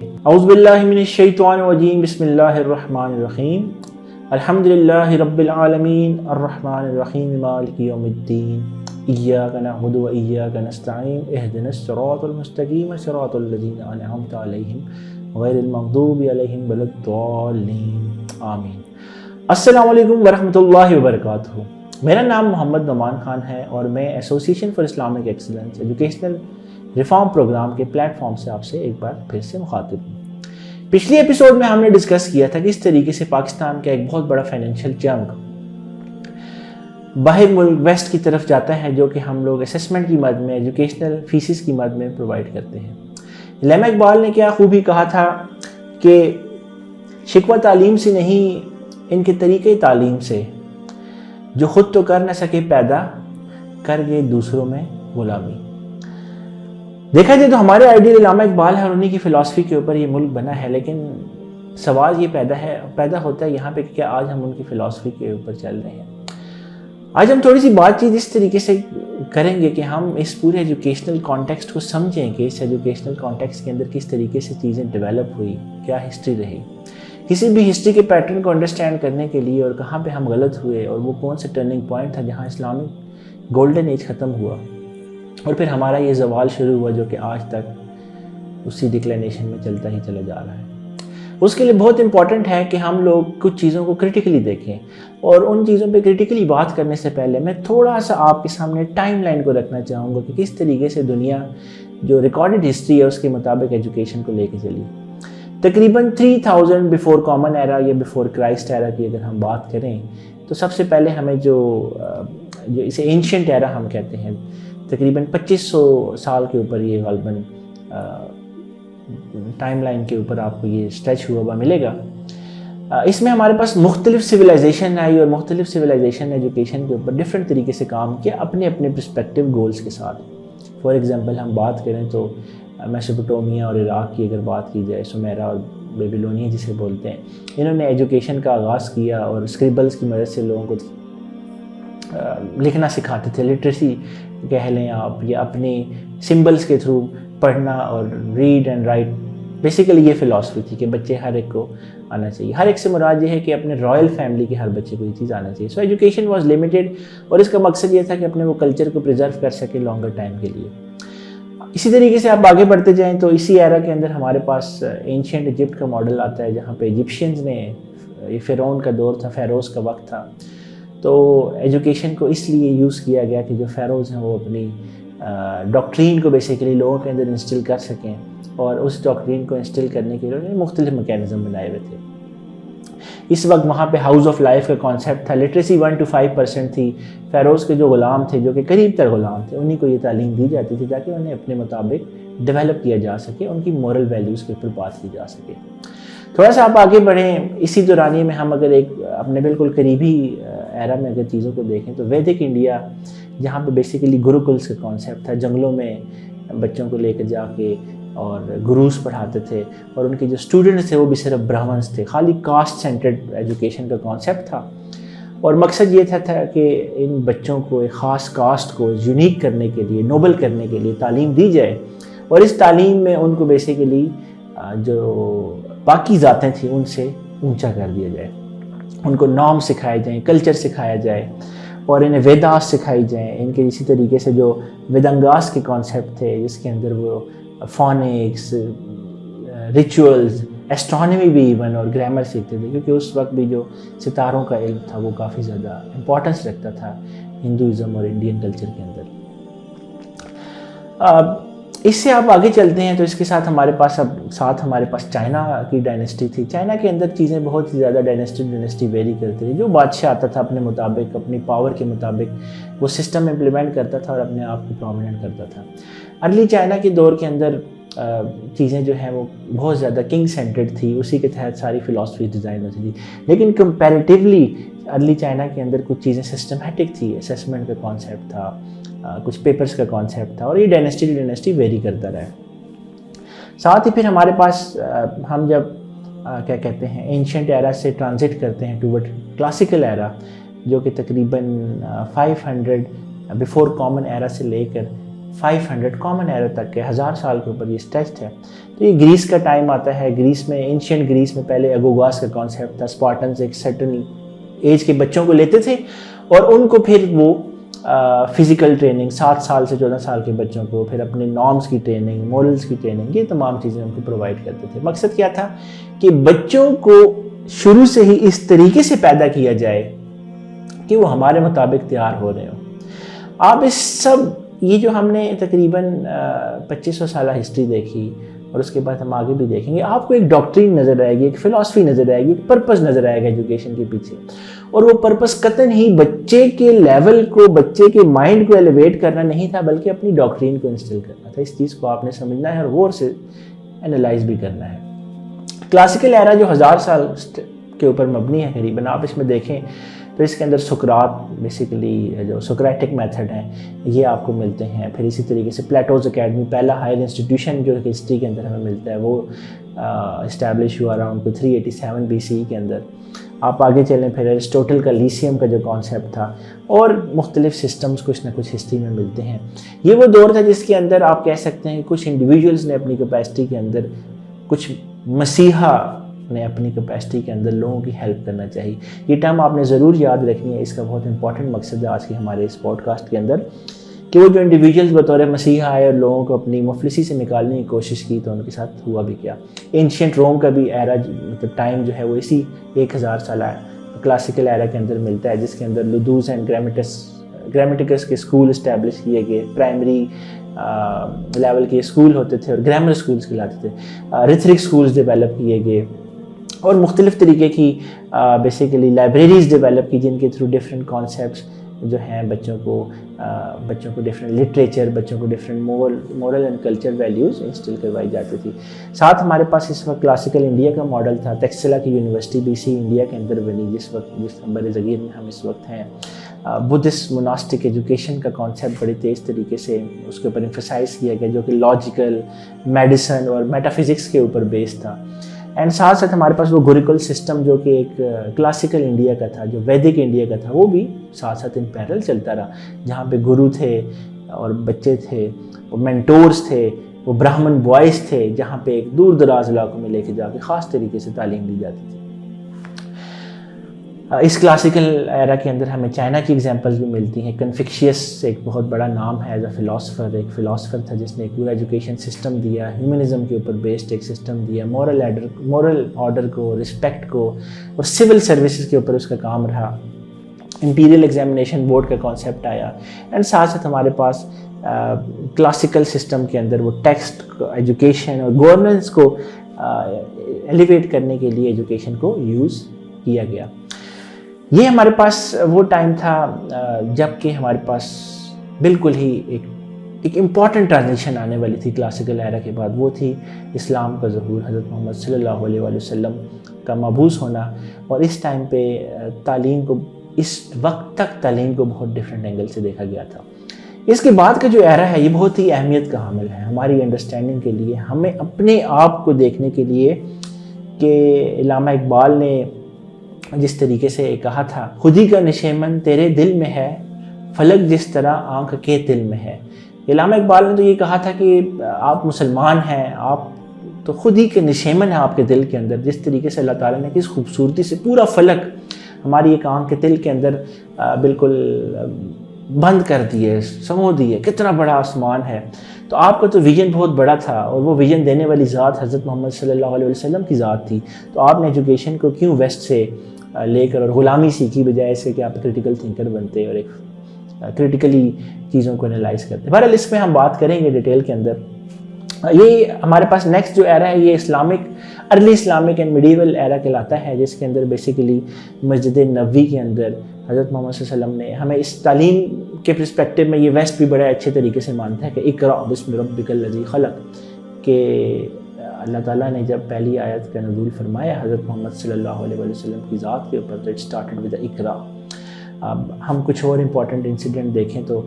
اعوذ باللہ من الشیطان الرجیم، بسم اللہ الرحمن الرحیم، الحمد للہ رب العالمین، الرحمن الرحیم، مالک یوم الدین، ایاک نعبد و ایاک نستعین، اہدنا الصراط المستقیم، صراط الذین انعمت علیہم غیر المغضوب علیہم ولا الضالین، آمین۔ السلام علیکم ورحمۃ اللہ وبرکاتہ۔ میرا نام محمد نعمان خان ہے اور میں association for Islamic excellence educational reform programme کے پلیٹ فارم سے آپ سے ایک بار پھر سے مخاطب ہوں۔ پچھلی ایپیسوڈ میں ہم نے ڈسکس کیا تھا کہ اس طریقے سے پاکستان کا ایک بہت بڑا فائنینشیل چنک باہر ملک ویسٹ کی طرف جاتا ہے، جو کہ ہم لوگ اسسمنٹ کی مد میں، ایجوکیشنل فیسز کی مد میں پرووائڈ کرتے ہیں۔ علامہ اقبال نے کیا خوبی کہا تھا کہ شکوہ تعلیم سے نہیں، ان کے طریقے تعلیم سے، جو خود تو کر نہ سکے پیدا، کر گئے دوسروں میں غلامی۔ دیکھا جائے تو ہمارے آئیڈیل علامہ اقبال ہے اور انہی کی فلسفی کے اوپر یہ ملک بنا ہے، لیکن سوال یہ پیدا ہوتا ہے یہاں پہ کہ کیا آج ہم ان کی فلسفی کے اوپر چل رہے ہیں؟ آج ہم تھوڑی سی بات چیت اس طریقے سے کریں گے کہ ہم اس پورے ایجوکیشنل کانٹیکسٹ کو سمجھیں کہ اس ایجوکیشنل کانٹیکسٹ کے اندر کس طریقے سے چیزیں ڈیولپ ہوئی، کیا ہسٹری رہی، کسی بھی ہسٹری کے پیٹرن کو انڈرسٹینڈ کرنے کے لیے، اور کہاں پہ ہم غلط ہوئے اور وہ کون سا ٹرننگ پوائنٹ تھا جہاں اسلامک گولڈن ایج ختم ہوا اور پھر ہمارا یہ زوال شروع ہوا جو کہ آج تک اسی ڈکلینیشن میں چلتا ہی چلا جا رہا ہے۔ اس کے لیے بہت امپورٹنٹ ہے کہ ہم لوگ کچھ چیزوں کو کرٹیکلی دیکھیں، اور ان چیزوں پہ کرٹیکلی بات کرنے سے پہلے میں تھوڑا سا آپ کے سامنے ٹائم لائن کو رکھنا چاہوں گا کہ کس طریقے سے دنیا جو ریکارڈڈ ہسٹری ہے اس کے مطابق ایجوکیشن کو لے کے چلی۔ تقریباً 3000 بیفور کامن ایرا یا بیفور کرائسٹ ایرا کی اگر ہم بات کریں تو سب سے پہلے ہمیں جو اسے اینشنٹ ایرا ہم کہتے ہیں، تقریباً 2500 سال کے اوپر یہ غالباً ٹائم لائن کے اوپر آپ کو یہ اسٹریچ ہوا ہوا ملے گا۔ اس میں ہمارے پاس مختلف سویلائزیشن آئی اور مختلف سویلائزیشن نے ایجوکیشن کے اوپر ڈفرینٹ طریقے سے کام کیا اپنے اپنے پرسپیکٹیو گولز کے ساتھ۔ فار ایگزامپل ہم بات کریں تو میسوپوٹومیا اور عراق کی اگر بات کی جائے، سمیرا اور بیبیلونیا جسے بولتے ہیں، انہوں نے ایجوکیشن کا آغاز کیا اور اسکریبلز کی مدد سے لوگوں کو لکھنا سکھاتے تھے، لٹریسی کہہ لیں آپ، یا اپنی سمبلز کے تھرو پڑھنا اور ریڈ اینڈ رائٹ۔ بیسیکلی یہ فلسفی تھی کہ بچے ہر ایک کو آنا چاہیے، ہر ایک سے مراد یہ ہے کہ اپنے رائل فیملی کے ہر بچے کو یہ چیز آنا چاہیے۔ سو ایجوکیشن واز لمیٹیڈ، اور اس کا مقصد یہ تھا کہ اپنے وہ کلچر کو پریزرو کر سکے لانگر ٹائم کے لیے۔ اسی طریقے سے آپ آگے بڑھتے جائیں تو اسی ایرا کے اندر ہمارے پاس اینشینٹ ایجپٹ کا ماڈل آتا ہے، جہاں پہ ایجپشینز نے، یہ فرعون کا دور تھا، فیروز کا وقت تھا، تو ایجوکیشن کو اس لیے یوز کیا گیا کہ جو فیروز ہیں وہ اپنی ڈاکٹرین کو بیسیکلی لوگوں کے اندر انسٹل کر سکیں، اور اس ڈاکٹرین کو انسٹل کرنے کے لیے مختلف میکینزم بنائے ہوئے تھے۔ اس وقت وہاں پہ ہاؤس آف لائف کا کانسیپٹ تھا، لٹریسی 1 to 5% تھی، فیروز کے جو غلام تھے، جو کہ قریب تر غلام تھے، انہیں کو یہ تعلیم دی جاتی تھی تاکہ انہیں اپنے مطابق ڈیولپ کیا جا سکے، ان کی مورل ویلیوز کے اوپر بات کی جا سکے۔ تھوڑا سا آپ آگے بڑھیں، اسی دورانی میں ہم اگر ایک اپنے بالکل قریبی ایرا میں اگر چیزوں کو دیکھیں تو ویدک انڈیا، جہاں پہ بیسیکلی گروکلس کا کانسیپٹ تھا، جنگلوں میں بچوں کو لے کے جا کے اور گروز پڑھاتے تھے، اور ان کے جو اسٹوڈنٹس تھے وہ بھی صرف برہمنس تھے، خالی کاسٹ سینٹرڈ ایجوکیشن کا کانسیپٹ تھا، اور مقصد یہ تھا کہ ان بچوں کو، ایک خاص کاسٹ کو یونیک کرنے کے لیے، نوبل کرنے کے لیے تعلیم دی جائے، اور اس تعلیم میں ان کو بیسیکلی جو باقی ذاتیں تھیں ان سے اونچا کر دیا جائے، ان کو نام سکھائے جائیں، کلچر سکھایا جائے، اور انہیں ویداس سکھائی جائیں، ان کے اسی طریقے سے جو ویدنگاس کے کانسیپٹ تھے جس کے اندر وہ فونکس، ریچولز، ایسٹرانومی بھی ایون، اور گرامر سیکھتے تھے، کیونکہ اس وقت بھی جو ستاروں کا علم تھا وہ کافی زیادہ امپورٹنس رکھتا تھا ہندوازم اور انڈین کلچر کے اندر۔ اس سے آپ آگے چلتے ہیں تو اس کے ساتھ ہمارے پاس چائنا کی ڈائنیسٹی تھی۔ چائنا کے اندر چیزیں بہت ہی زیادہ ڈائنیسٹی ویری کرتی تھی، جو بادشاہ آتا تھا اپنے مطابق، اپنی پاور کے مطابق وہ سسٹم امپلیمنٹ کرتا تھا اور اپنے آپ کو پرومیننٹ کرتا تھا۔ ارلی چائنا کے دور کے اندر چیزیں جو ہیں وہ بہت زیادہ کنگ سینٹرڈ تھی، اسی کے تحت ساری فلسفی ڈیزائن ہوتی تھی، لیکن کمپیریٹیولی ارلی چائنا کے اندر کچھ چیزیں سسٹمیٹک تھی، اسیسمنٹ کا کانسیپٹ تھا، کچھ پیپرز کا کانسیپٹ تھا، اور یہ ڈائنیسٹی ویری کرتا رہا۔ ساتھ ہی پھر ہمارے پاس ہم جب کیا کہتے ہیں اینشنٹ ایرا سے ٹرانزٹ کرتے ہیں ٹوورڈ کلاسیکل ایرا، جو کہ تقریباً 500 بیفور کامن ایرا سے لے کر 500 کامن ایرا تک ہے، 1000 سال کے اوپر یہ اسٹریچڈ ہے۔ تو یہ گریس کا ٹائم آتا ہے۔ گریس میں، اینشینٹ گریس میں پہلے اگوگاس کا کانسیپٹ تھا۔ اسپارٹنز ایک سرٹن ایج کے بچوں کو لیتے تھے اور ان کو پھر وہ فزیکل ٹریننگ 7 سال سے 14 سال کے بچوں کو، پھر اپنے نارمز کی ٹریننگ، مورلز کی ٹریننگ، یہ تمام چیزیں ان کو پرووائڈ کرتے تھے۔ مقصد کیا تھا کہ بچوں کو شروع سے ہی اس طریقے سے پیدا کیا جائے کہ وہ ہمارے مطابق تیار ہو رہے ہوں۔ آپ اس سب یہ جو ہم نے تقریباً 2500 سالہ ہسٹری دیکھی اور اس کے بعد ہم آگے بھی دیکھیں گے، آپ کو ایک ڈاکٹرین نظر آئے گی، ایک فلاسفی نظر آئے گی، ایک پرپس نظر آئے گا ایجوکیشن کے پیچھے، اور وہ پرپس قطعاً ہی بچے کے لیول کو، بچے کے مائنڈ کو ایلیویٹ کرنا نہیں تھا، بلکہ اپنی ڈاکٹرین کو انسٹل کرنا تھا۔ اس چیز کو آپ نے سمجھنا ہے اور غور سے انالائز بھی کرنا ہے۔ کلاسیکل ایرا جو 1000 سال کے اوپر مبنی ہے قریباً، آپ اس میں دیکھیں تو اس کے اندر سقراط، بیسیکلی جو سقراٹک میتھڈ ہیں، یہ آپ کو ملتے ہیں۔ پھر اسی طریقے سے پلیٹوز اکیڈمی، پہلا ہائر انسٹیٹیوشن جو ہسٹری کے اندر ہمیں ملتا ہے، وہ اسٹیبلش ہوا اراؤنڈ 387 BC کے اندر۔ آپ آگے چلیں، پھر ایرسٹوٹل کا لیسیم کا جو کانسیپٹ تھا، اور مختلف سسٹمز کچھ نہ کچھ ہسٹری میں ملتے ہیں۔ یہ وہ دور تھا جس کے اندر آپ کہہ سکتے ہیں کہ کچھ انڈیویجولز نے اپنی کیپیسٹی کے اندر، کچھ مسیحا نے اپنی کیپیسٹی کے اندر لوگوں کی ہیلپ کرنا چاہیے۔ یہ ٹرم آپ نے ضرور یاد رکھنی ہے، اس کا بہت امپورٹنٹ مقصد ہے آج کے ہمارے اس پوڈ کاسٹ کے اندر، کہ وہ جو انڈیویجولز بطور مسیحا آئے اور لوگوں کو اپنی مفلسی سے نکالنے کی کوشش کی، تو ان کے ساتھ ہوا بھی کیا۔ اینشینٹ روم کا بھی ایرا، مطلب ٹائم جو ہے وہ اسی 1000 سالہ کلاسیکل ایرا کے اندر ملتا ہے، جس کے اندر لودوز اینڈ گرامیٹکس کے اسکول اسٹیبلش کیے گئے، پرائمری لیول کے اسکول ہوتے تھے اور گرامر اسکولس کہلاتے تھے، ریتھرک اسکولس ڈیولپ کیے گئے، اور مختلف طریقے کی بیسیکلی لائبریریز ڈیولپ کی، جن کے تھرو ڈفرینٹ کانسیپٹس جو ہیں بچوں کو ڈفرینٹ لٹریچر، بچوں کو different moral and culture values instil کروائی جاتی تھی۔ ساتھ ہمارے پاس اس وقت کلاسیکل انڈیا کا ماڈل تھا، تکسلا کی یونیورسٹی بھی اسی انڈیا کے اندر بنی، جس بر صغیر میں ہم اس وقت ہیں۔ بدھسٹ موناسٹک ایجوکیشن کا کانسیپٹ بڑی تیز طریقے سے اس کے اوپر ایمفسائز کیا گیا، جو کہ لاجیکل، میڈیسن اور میٹافزکس کے اوپر بیس تھا۔ اینڈ ساتھ ساتھ ہمارے پاس وہ گوریکل سسٹم جو کہ ایک کلاسیکل انڈیا کا تھا، جو ویدک انڈیا کا تھا، وہ بھی ساتھ ساتھ ان پیرل چلتا رہا، جہاں پہ گرو تھے اور بچے تھے، وہ مینٹورز تھے، وہ براہمن بوائز تھے، جہاں پہ ایک دور دراز علاقوں میں لے کے جا کے خاص طریقے سے تعلیم دی جاتی تھی۔ اس کلاسیکل ایرا کے اندر ہمیں چائنا کی ایگزامپلز بھی ملتی ہیں۔ کنفیکشیس ایک بہت بڑا نام ہے ایز اے فلاسفر، ایک فلاسفر تھا جس نے ایک پورا ایجوکیشن سسٹم دیا، ہیومنزم کے اوپر بیسڈ ایک سسٹم دیا، مورل آرڈر کو، رسپیکٹ کو، اور سول سروسز کے اوپر اس کا کام رہا۔ امپیریل ایگزامینیشن بورڈ کا کانسیپٹ آیا، اینڈ ساتھ ساتھ ہمارے پاس کلاسیکل سسٹم کے اندر وہ ٹیکسٹ ایجوکیشن اور گورننس کو ایلیویٹ کرنے کے لیے ایجوکیشن کو یوز کیا گیا۔ یہ ہمارے پاس وہ ٹائم تھا جب کہ ہمارے پاس بالکل ہی ایک امپورٹنٹ ٹرانزیشن آنے والی تھی کلاسیکل ایرا کے بعد، وہ تھی اسلام کا ظہور، حضرت محمد صلی اللہ علیہ وسلم کا مبعوث ہونا۔ اور اس ٹائم پہ تعلیم کو، اس وقت تک تعلیم کو بہت ڈفرینٹ اینگل سے دیکھا گیا تھا۔ اس کے بعد کا جو ایرا ہے یہ بہت ہی اہمیت کا حامل ہے ہماری انڈرسٹینڈنگ کے لیے، ہمیں اپنے آپ کو دیکھنے کے لیے، کہ علامہ اقبال نے جس طریقے سے کہا تھا، خودی کا نشیمن تیرے دل میں ہے، فلک جس طرح آنکھ کے دل میں ہے۔ علامہ اقبال نے تو یہ کہا تھا کہ آپ مسلمان ہیں، آپ تو خود ہی کے نشیمن ہیں آپ کے دل کے اندر۔ جس طریقے سے اللہ تعالیٰ نے کس خوبصورتی سے پورا فلک ہماری ایک آنکھ کے دل کے اندر بالکل بند کر دیے، سمو دیے، کتنا بڑا آسمان ہے۔ تو آپ کا تو ویژن بہت بڑا تھا، اور وہ ویژن دینے والی ذات حضرت محمد صلی اللہ علیہ وسلم کی ذات تھی۔ تو آپ نے ایجوکیشن کو کیوں ویسٹ سے لے کر اور غلامی سیکھی، بجائے سے کہ آپ کریٹیکل تھنکر بنتے اور ایک کریٹیکلی چیزوں کو انالائز کرتے۔ بہرحال اس میں ہم بات کریں گے ڈیٹیل کے اندر۔ یہ ہمارے پاس نیکسٹ جو ایرا ہے یہ ارلی اسلامک اینڈ میڈیول ایرا کہلاتا ہے، جس کے اندر بیسیکلی مسجد نبوی کے اندر حضرت محمد صلی اللہ علیہ وسلم نے ہمیں اس تعلیم کے پرسپیکٹو میں، یہ ویسٹ بھی بڑے اچھے طریقے سے مانتا ہے کہ اقرأ بسم ربک الذی خلق، کہ اللہ تعالیٰ نے جب پہلی آیت کا نزول فرمایا حضرت محمد صلی اللہ علیہ وسلم کی ذات کے اوپر، تو اٹ اسٹارٹڈ ود اقرأ۔ اب ہم کچھ اور امپورٹنٹ انسیڈنٹ دیکھیں تو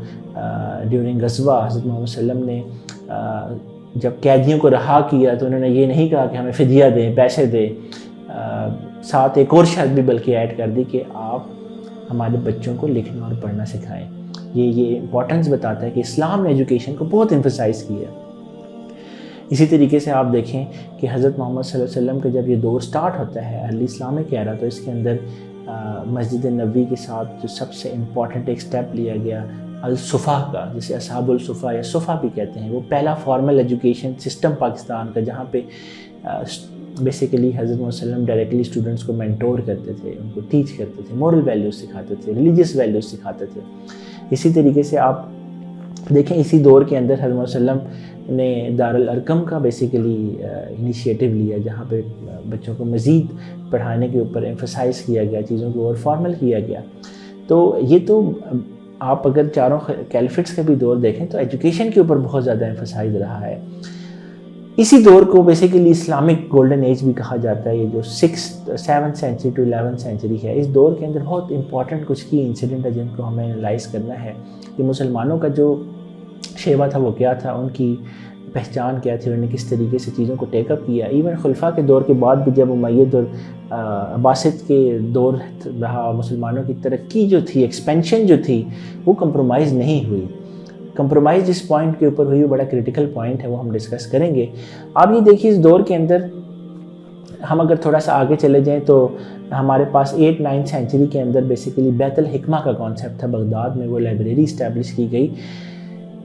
ڈیورنگ غزوہ حضرت محمد صلی اللہ علیہ وسلم نے جب قیدیوں کو رہا کیا تو انہوں نے یہ نہیں کہا کہ ہمیں فدیہ دیں، پیسے دیں، ساتھ ایک اور شرط بھی بلکہ ایڈ کر دی کہ آپ ہمارے بچوں کو لکھنا اور پڑھنا سکھائیں۔ یہ امپورٹنس بتاتا ہے کہ اسلام نے ایجوکیشن کو بہت ایمفسائز کیا ہے۔ اسی طریقے سے آپ دیکھیں کہ حضرت محمد صلی اللہ علیہ وسلم کا جب یہ دور سٹارٹ ہوتا ہے ارلی اسلامک ایرا، تو اس کے اندر مسجد نبوی کے ساتھ جو سب سے امپورٹنٹ ایک سٹیپ لیا گیا الصفا کا، جسے اصحاب الصفا یا صفا بھی کہتے ہیں، وہ پہلا فارمل ایجوکیشن سسٹم پاکستان کا، جہاں پہ بیسیکلی حضرت محمد صلی اللہ علیہ وسلم ڈائریکٹلی اسٹوڈنٹس کو مینٹور کرتے تھے، ان کو ٹیچ کرتے تھے، مورل ویلیوز سکھاتے تھے، ریلیجیس ویلیوز سکھاتے تھے۔ اسی طریقے سے آپ دیکھیں اسی دور کے اندر حضرت محمد صلی اللہ علیہ وسلم نے دارالارقم کا بیسیکلی انیشیٹو لیا، جہاں پہ بچوں کو مزید پڑھانے کے اوپر ایمفسائز کیا گیا، چیزوں کو اور فارمل کیا گیا۔ تو یہ تو آپ اگر چاروں کیلیفٹس کا بھی دور دیکھیں تو ایجوکیشن کے اوپر بہت زیادہ ایمفسائز رہا ہے۔ اسی دور کو بیسیکلی اسلامک گولڈن ایج بھی کہا جاتا ہے، یہ جو 7th century to 11th century ہے۔ اس دور کے اندر بہت امپورٹنٹ کچھ کی انسیڈنٹ ہے جن کو ہمیں انالائز کرنا ہے کہ مسلمانوں کا جو شیوا تھا وہ کیا تھا، ان کی پہچان کیا تھی، انہوں نے کس طریقے سے چیزوں کو ٹیک اپ کیا۔ ایون خلفاء کے دور کے بعد بھی جب امید اور عباسد کے دور رہا، مسلمانوں کی ترقی جو تھی، ایکسپینشن جو تھی، وہ کمپرومائز نہیں ہوئی۔ کمپرومائز جس پوائنٹ کے اوپر ہوئی وہ بڑا کریٹیکل پوائنٹ ہے، وہ ہم ڈسکس کریں گے۔ آپ یہ دیکھیے اس دور کے اندر ہم اگر تھوڑا سا آگے چلے جائیں تو ہمارے پاس 8th-9th سینچری کے اندر بیسیکلی بیت الحکمہ کا کانسیپٹ تھا، بغداد میں وہ لائبریری اسٹیبلش کی گئی،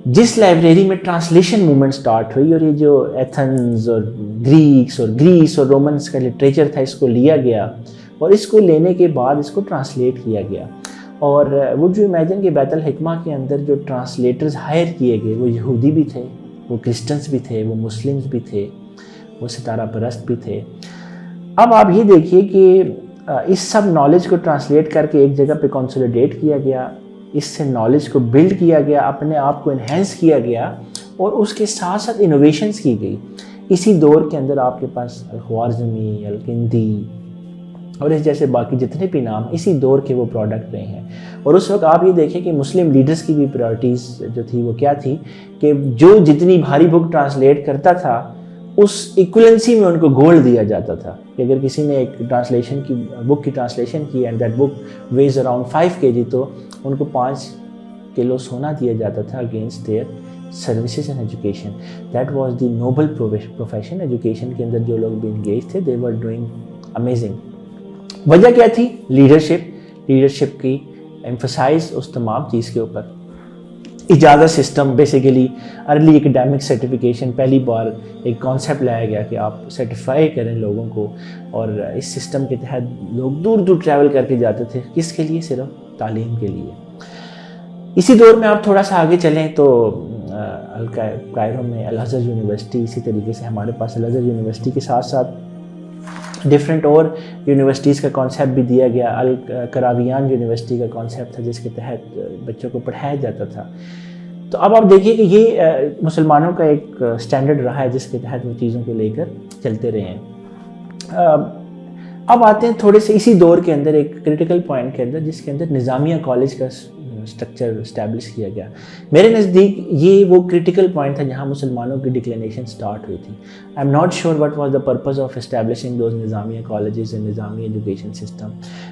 جس لائبریری میں ٹرانسلیشن موومنٹ سٹارٹ ہوئی، اور یہ جو ایتھنز اور گریس اور رومنس کا لٹریچر تھا اس کو لیا گیا، اور اس کو لینے کے بعد اس کو ٹرانسلیٹ کیا گیا۔ اور وہ جو امیجن کہ بیت الحکمہ کے اندر جو ٹرانسلیٹرز ہائر کیے گئے وہ یہودی بھی تھے، وہ کرسچنز بھی تھے، وہ مسلمز بھی تھے، وہ ستارہ پرست بھی تھے۔ اب آپ یہ دیکھیے کہ اس سب نالج کو ٹرانسلیٹ کر کے ایک جگہ پہ کنسولیڈیٹ کیا گیا، اس سے نالج کو بلڈ کیا گیا، اپنے آپ کو انہینس کیا گیا، اور اس کے ساتھ ساتھ انوویشنز کی گئی۔ اسی دور کے اندر آپ کے پاس الخوارزمی، الکندی اور اس جیسے باقی جتنے بھی نام اسی دور کے وہ پروڈکٹ رہے ہیں۔ اور اس وقت آپ یہ دیکھیں کہ مسلم لیڈرز کی بھی پرائورٹیز جو تھی وہ کیا تھی کہ جو جتنی بھاری بک ٹرانسلیٹ کرتا تھا اس ایکولنسی میں ان کو گولڈ دیا جاتا تھا، کہ اگر کسی نے ایک ٹرانسلیشن کی بک کی ٹرانسلیشن کی and that book weighs around 5 kg، تو ان کو 5 کلو سونا دیا جاتا تھا against their services and education. That was the noble profession. Education کے اندر جو لوگ بھی انگیج تھے دے ور ڈوئنگ امیزنگ۔ وجہ کیا تھی؟ لیڈرشپ کی ایمفسائز اس تمام چیز کے اوپر۔ اجازت system, basically early academic certification, پہلی بار ایک کانسیپٹ لایا گیا کہ آپ سرٹیفائی کریں لوگوں کو، اور اس سسٹم کے تحت لوگ دور دور ٹریول کر کے جاتے تھے، کس کے لیے؟ صرف تعلیم کے لیے۔ اسی دور میں آپ تھوڑا سا آگے چلیں تو کائرو میں الازہر یونیورسٹی، اسی طریقے سے ہمارے پاس الازہر یونیورسٹی کے ساتھ ساتھ ڈفرینٹ اور یونیورسٹیز کا کانسیپٹ بھی دیا گیا۔ القراویان یونیورسٹی کا کانسیپٹ تھا جس کے تحت بچوں کو پڑھایا جاتا تھا۔ تو اب آپ دیکھیے کہ یہ مسلمانوں کا ایک سٹینڈرڈ رہا ہے جس کے تحت وہ چیزوں کو لے کر چلتے رہے ہیں۔ اب آتے ہیں تھوڑے سے اسی دور کے اندر ایک کریٹیکل پوائنٹ کے اندر، جس کے اندر نظامیہ کالج کا اسٹرکچر اسٹیبلش کیا گیا۔ میرے نزدیک یہ وہ کریٹیکل پوائنٹ تھا جہاں مسلمانوں کی ڈکلینیشن سٹارٹ ہوئی تھی۔ I am not sure what was the purpose of establishing those Nizamia colleges and Nizami education system,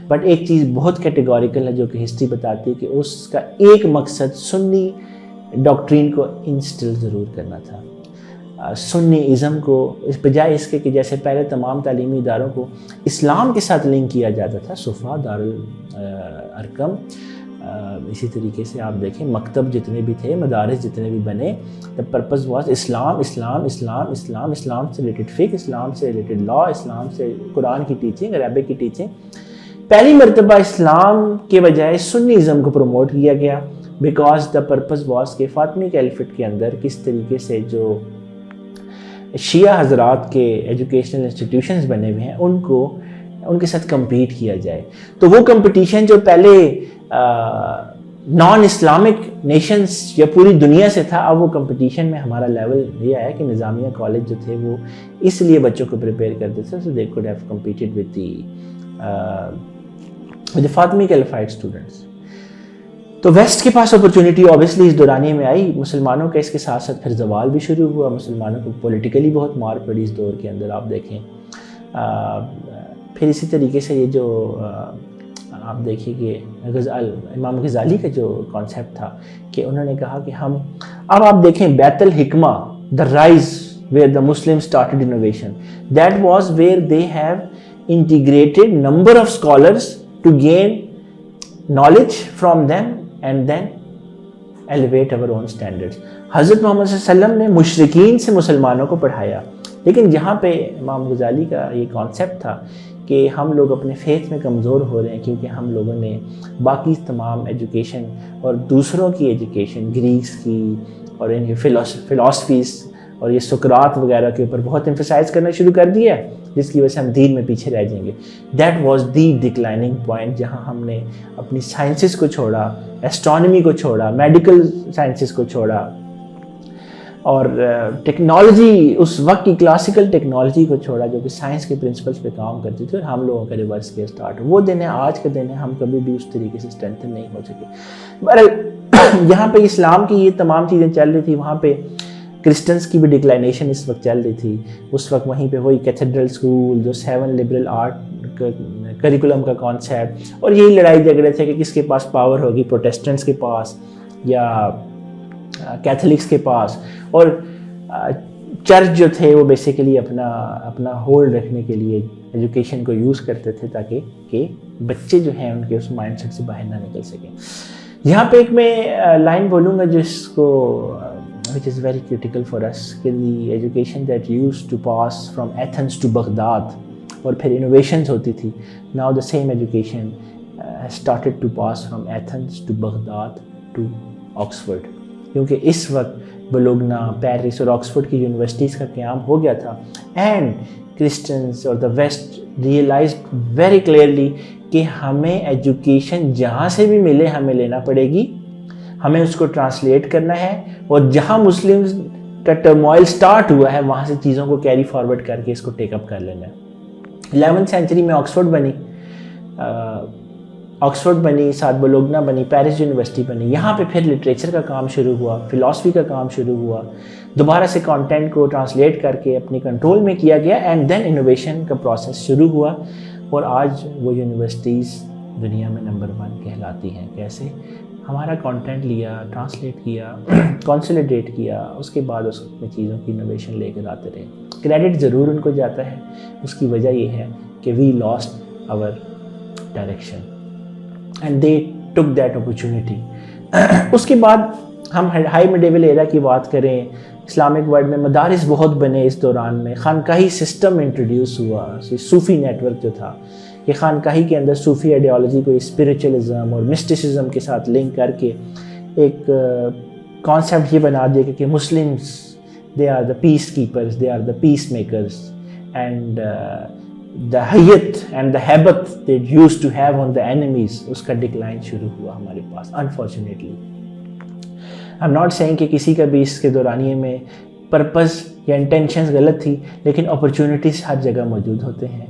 but ایک چیز بہت کیٹیگوریکل ہے جو کہ ہسٹری بتاتی ہے کہ اس کا ایک مقصد سنی ڈاکٹرین کو انسٹل ضرور کرنا تھا، سنی ازم کو، اس بجائے اس کے کہ جیسے پہلے تمام تعلیمی اداروں کو اسلام کے ساتھ لنک کیا جاتا تھا، صفا، دارالارقم، اسی طریقے سے آپ دیکھیں مکتب جتنے بھی تھے، مدارس جتنے بھی بنے، the purpose was اسلام سے ریلیٹڈ فقہ، اسلام سے ریلیٹڈ لا، اسلام سے قرآن کی ٹیچنگ، عربک کی ٹیچنگ۔ پہلی مرتبہ اسلام کے بجائے سنی ازم کو پروموٹ کیا گیا، بیکاز دا پرپز واز کہ فاطمی کیلیفٹ کے اندر کس طریقے سے جو شیعہ حضرات کے ایجوکیشنل انسٹیٹیوشنز بنے ہوئے ہیں ان کے ساتھ کمپیٹ کیا جائے۔ تو وہ کمپٹیشن جو پہلے نان اسلامک نیشنز یا پوری دنیا سے تھا، اب وہ کمپٹیشن میں ہمارا لیول یہ آیا کہ نظامیہ کالج جو تھے وہ اس لیے بچوں کو پریپیئر کرتے تھے so they could have competed with the Fatimid qualified students. تو ویسٹ کے پاس اپرچونٹی اوبیسلی اس دورانیے میں آئی، مسلمانوں کا اس کے ساتھ ساتھ پھر زوال بھی شروع ہوا، مسلمانوں کو پولیٹیکلی بہت مار پڑی اس دور کے اندر۔ آپ دیکھیں پھر اسی طریقے سے یہ جو آپ دیکھیے کہ امام غزالی کا جو کانسیپٹ تھا کہ انہوں نے کہا کہ اب آپ دیکھیں بیت الحکمہ the rise where the Muslims started innovation, that was where they have integrated number of scholars to gain knowledge from them and then elevate our own standards. حضرت محمد صلی اللہ علیہ وسلم نے مشرکین سے مسلمانوں کو پڑھایا، لیکن جہاں پہ امام غزالی کا یہ کانسیپٹ تھا کہ ہم لوگ اپنے فیتھ میں کمزور ہو رہے ہیں کیونکہ ہم لوگوں نے باقی تمام ایجوکیشن اور دوسروں کی ایجوکیشن گریکس کی اور ان کی فلاسفیز اور یہ سقراط وغیرہ کے اوپر بہت ایمفسائز کرنا شروع کر دیا ہے، جس کی وجہ سے ہم دین میں پیچھے رہ جائیں گے. That was the declining point, جہاں ہم نے اپنی سائنسز کو چھوڑا، ایسٹرونومی کو چھوڑا، میڈیکل سائنسز کو چھوڑا، اور ٹیکنالوجی اس وقت کی کلاسیکل ٹیکنالوجی کو چھوڑا جو کہ سائنس کے پرنسپلس پہ کام کرتی تھی، اور ہم لوگوں کا ریورس کے اسٹارٹ. وہ دن ہے، آج کے دن ہے، ہم کبھی بھی اس طریقے سے اسٹرینتھن نہیں ہو سکے. بہرحال یہاں پہ اسلام کی یہ تمام چیزیں چل رہی تھی، وہاں پہ کرسچنس کی بھی ڈکلائنیشن اس وقت چل رہی تھی. اس وقت وہیں پہ وہی کیتھیڈرل اسکول، جو 7 لبرل آرٹ کریکولم کا کانسیپٹ، اور یہی لڑائی جھگڑے تھے کہ کس کے پاس پاور ہوگی، پروٹیسٹنٹس کے پاس یا کیتھولکس کے پاس. اور چرچ جو تھے وہ بیسیکلی اپنا ہولڈ رکھنے کے لیے ایجوکیشن کو یوز کرتے تھے تاکہ کہ بچے جو ہیں ان کے اس مائنڈ سیٹ سے باہر نہ نکل سکیں. یہاں پہ ایک میں لائن بولوں گا جس کو which is very critical for us کہ the education that used to pass from Athens to Baghdad اور پھر innovations ہوتی تھی. Now the same education has started to pass from Athens to Baghdad to Oxford. کیونکہ اس وقت بولوگنا، Paris اور Oxford کی universities کا قیام ہو گیا تھا، اینڈ کرسچنس اور دا ویسٹ ریئلائزڈ ویری کلیئرلی کہ ہمیں ایجوکیشن جہاں سے بھی ملے ہمیں لینا پڑے گی، ہمیں اس کو ٹرانسلیٹ کرنا ہے، اور جہاں مسلم کا ٹرموائل سٹارٹ ہوا ہے وہاں سے چیزوں کو کیری فارورڈ کر کے اس کو ٹیک اپ کر لینا ہے. 11th سینچری میں آکسفورڈ بنی، ساتھ بولوگنا بنی، پیرس یونیورسٹی بنی. یہاں پہ پھر لٹریچر کا کام شروع ہوا، فلاسفی کا کام شروع ہوا، دوبارہ سے کانٹینٹ کو ٹرانسلیٹ کر کے اپنے کنٹرول میں کیا گیا، اینڈ دین انوویشن کا پروسیس شروع ہوا. اور آج وہ یونیورسٹیز دنیا میں نمبر 1 کہلاتی ہیں. کیسے؟ ہمارا کانٹینٹ لیا، ٹرانسلیٹ کیا، کنسولیڈیٹ کیا، اس کے بعد اس میں چیزوں کی انوویشن لے کر آتے رہے. کریڈٹ ضرور ان کو جاتا ہے، اس کی وجہ یہ ہے کہ we lost our direction and they took that opportunity. اس کے بعد ہم ہائی میڈیول ایرا کی بات کریں، اسلامک ورلڈ میں مدارس بہت بنے. اس دوران میں خانقاہی سسٹم انٹروڈیوس ہوا. صوفی نیٹ ورک جو تھا کہ خانقاہی کے اندر صوفی آئیڈیالوجی کو اسپریچولزم اور مسٹسزم کے ساتھ لنک کر کے ایک کانسیپٹ یہ بنا دیا کہ Muslims they are the peacekeepers, they are the peacemakers, and the hayat and the habit they used to have on the enemies، اس کا ڈکلائن شروع ہوا ہمارے پاس unfortunately. I'm not saying کہ کسی کا بھی اس کے دورانیے میں پرپز یا انٹینشنز غلط تھی، لیکن اپرچونٹیز ہر جگہ موجود ہوتے ہیں،